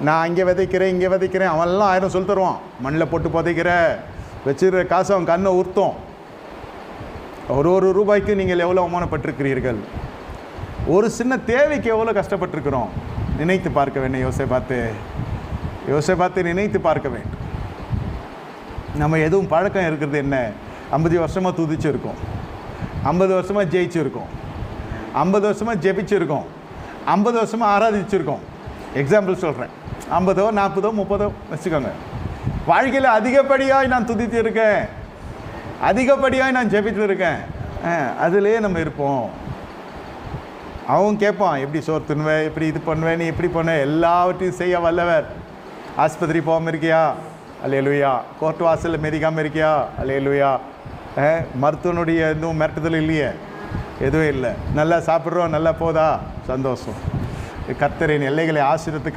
நான் அங்கே விதைக்கிறேன் அவன்லாம் 1000 சொல்லி தருவான். மண்ணில் போட்டு புதைக்கிற வச்சுருக்கிற காசு அவன் கண்ணை உறுத்தும். ஒரு ரூபாய்க்கு நீங்கள் எவ்வளோ அவமானப்பட்டிருக்கிறீர்கள். ஒரு சின்ன தேவைக்கு எவ்வளோ கஷ்டப்பட்டிருக்கிறோம். நினைத்து பார்க்க வேண்டும். யோசேபாத்தை நினைத்து பார்க்க வேண்டும். நம்ம எதுவும் பழக்கம் இருக்கிறது என்ன? 50 வருஷமாக துதிச்சிருக்கோம், 50 வருஷமாக ஜெயிச்சிருக்கோம், 50 வருஷமாக ஜெபிச்சிருக்கோம், 50 வருஷமாக ஆராதிச்சிருக்கோம். எக்ஸாம்பிள் சொல்கிறேன். 50, 40, 30 வச்சுக்கோங்க. வாழ்க்கையில் அதிகப்படியாக நான் துதித்து இருக்கேன், அதிகப்படியாக நான் ஜெபித்து இருக்கேன். அதிலே நம்ம இருப்போம். அவன் கேட்பான், எப்படி சோறு தின்னுவேன், எப்படி இது பண்ணுவேன், நீ எப்படி பண்ணுவேன், எல்லாவற்றையும் செய்ய வல்லவர். ஆஸ்பத்திரி போகாமல் இருக்கியா? அல்லேலூயா. கோர்ட் வாசலில் மிதிக்காமல் இருக்கியா? அல்லேலூயா. மருத்துவனுடைய எதுவும் மிரட்டுதல் இல்லையே, எதுவும் இல்லை. நல்லா சாப்பிட்றோம், நல்லா போதா, சந்தோஷம். கர்த்தரின் எல்லைகளை ஆசீர்வதித்து